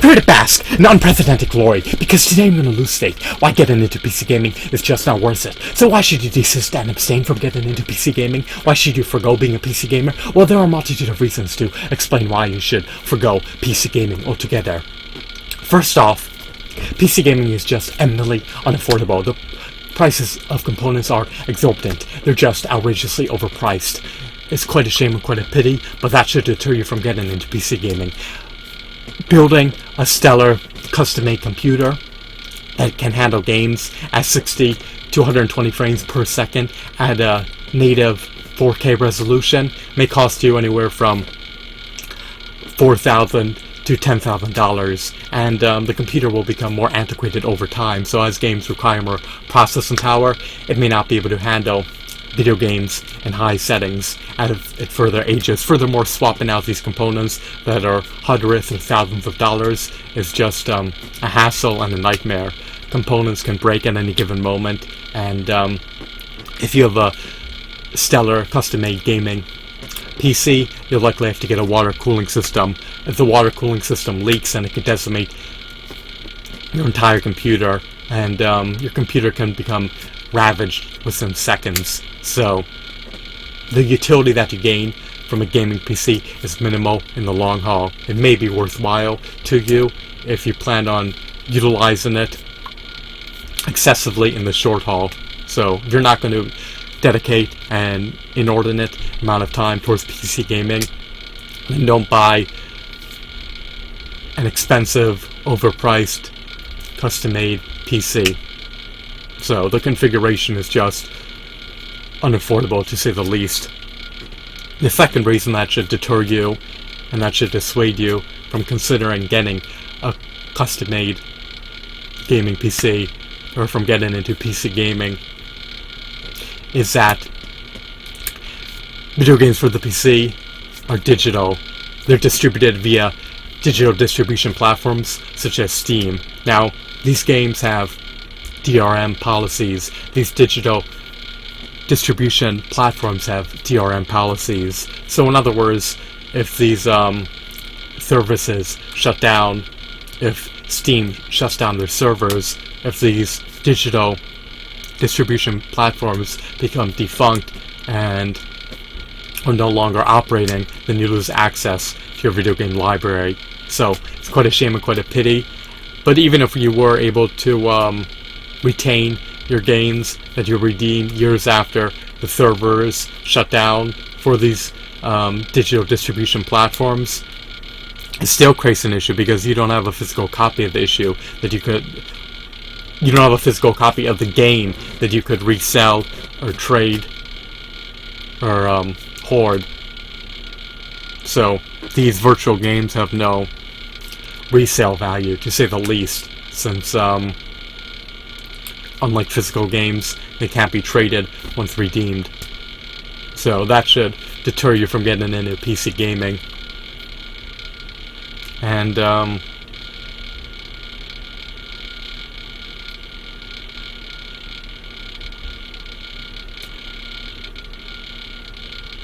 Prepare to bask in unprecedented glory, because today I'm going to lose faith. Why getting into PC gaming is just not worth it. So why should you desist and abstain from getting into PC gaming? Why should you forgo being a PC gamer? Well, there are a multitude of reasons to explain why you should forgo PC gaming altogether. First off, PC gaming is just eminently unaffordable. The prices of components are exorbitant. They're just outrageously overpriced. It's quite a shame and quite a pity, but that should deter you from getting into PC gaming. Building a stellar custom-made computer that can handle games at 60 to 120 frames per second at a native 4K resolution may cost you anywhere from $4,000 to $10,000, and the computer will become more antiquated over time. So as games require more processing power, it may not be able to handle video games in high settings as it further ages. Furthermore, swapping out these components that are hundreds or thousands of dollars is just a hassle and a nightmare. Components can break at any given moment, and if you have a stellar custom-made gaming PC, you'll likely have to get a water cooling system. If the water cooling system leaks, then it could decimate your entire computer, and your computer can become ravaged within seconds. So the utility that you gain from a gaming PC is minimal in the long haul. It may be worthwhile to you if you plan on utilizing it excessively in the short haul. So if you're not going to dedicate an inordinate amount of time towards PC gaming, then don't buy an expensive, overpriced, custom-made PC. So the configuration is just unaffordable, to say the least. The second reason that should deter you and that should dissuade you from considering getting a custom-made gaming PC, or from getting into PC gaming, is that video games for the PC are digital. They're distributed via digital distribution platforms such as Steam. Now, these games have DRM policies. These digital distribution platforms have DRM policies. So in other words, if these services shut down, if Steam shuts down their servers, if these digital distribution platforms become defunct and are no longer operating, then you lose access to your video game library. So it's quite a shame and quite a pity. But even if you were able to retain your games that you redeem years after the servers shut down for these digital distribution platforms, it still creates an issue because you don't have a physical copy of the issue that you don't have a physical copy of the game that you could resell or trade or hoard. So these virtual games have no resale value, to say the least, since unlike physical games, they can't be traded once redeemed. So that should deter you from getting into PC gaming. And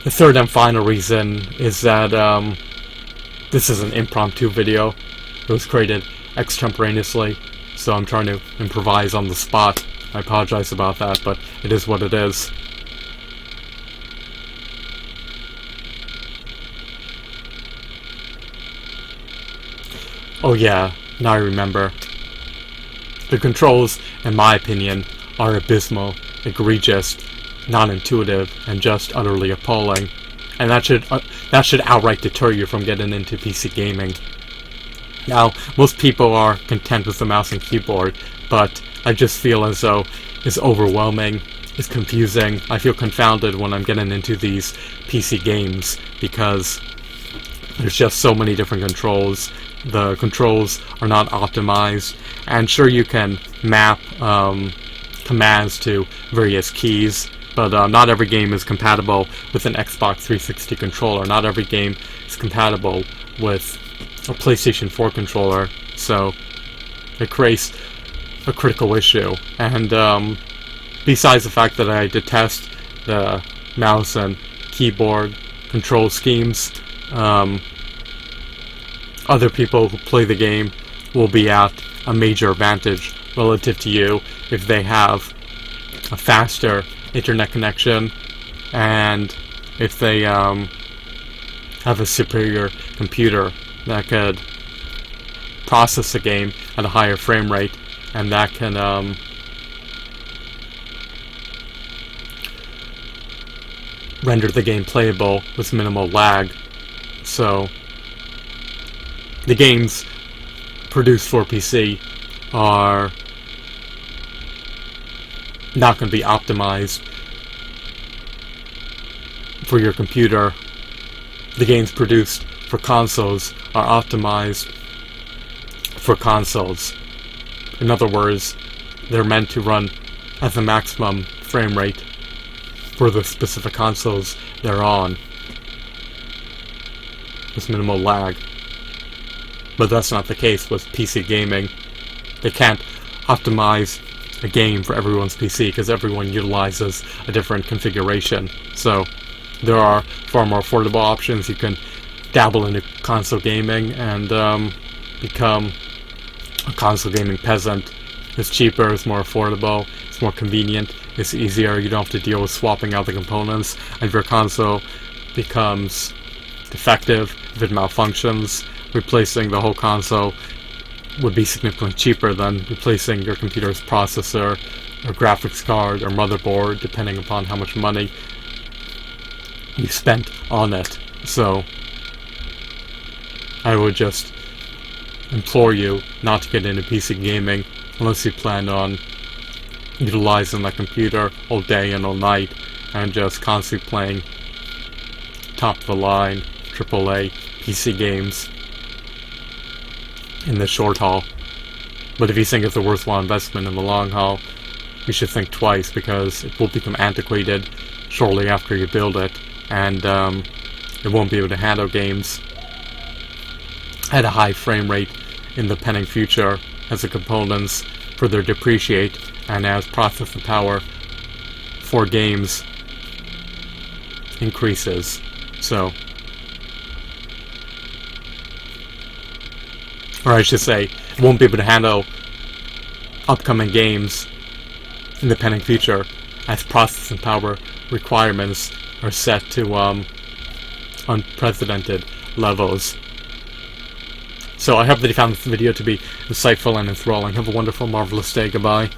the third and final reason is that this is an impromptu video. It was created extemporaneously, so I'm trying to improvise on the spot. I apologize about that, but it is what it is. Oh yeah, now I remember. The controls, in my opinion, are abysmal, egregious, non-intuitive, and just utterly appalling. And that should outright deter you from getting into PC gaming. Now, most people are content with the mouse and keyboard, but I just feel as though it's overwhelming, it's confusing. I feel confounded when I'm getting into these PC games because there's just so many different controls. The controls are not optimized, and sure, you can map commands to various keys, but not every game is compatible with an Xbox 360 controller. Not every game is compatible with a PlayStation 4 controller, so it creates a critical issue. And besides the fact that I detest the mouse and keyboard control schemes, other people who play the game will be at a major advantage relative to you if they have a faster internet connection, and if they have a superior computer that could process the game at a higher frame rate, and that can render the game playable with minimal lag. So the games produced for PC are not going to be optimized for your computer. The games produced for consoles are optimized for consoles. In other words, they're meant to run at the maximum frame rate for the specific consoles they're on, with minimal lag. But that's not the case with PC gaming. They can't optimize a game for everyone's PC because everyone utilizes a different configuration. So there are far more affordable options. You can dabble into console gaming and become a console gaming peasant. It's cheaper, it's more affordable, it's more convenient, it's easier. You don't have to deal with swapping out the components. And if your console becomes defective, if it malfunctions, replacing the whole console would be significantly cheaper than replacing your computer's processor or graphics card or motherboard, depending upon how much money you spent on it. So I would just implore you not to get into PC gaming unless you plan on utilizing that computer all day and all night and just constantly playing top of the line AAA PC games in the short haul. But if you think it's a worthwhile investment in the long haul, you should think twice, because it will become antiquated shortly after you build it, and it won't be able to handle games at a high frame rate in the pending future as the components further depreciate and as processing power for games increases. So, or I should say, it won't be able to handle upcoming games in the pending future as processing power requirements are set to unprecedented levels. So I hope that you found this video to be insightful and enthralling. Have a wonderful, marvelous day. Goodbye.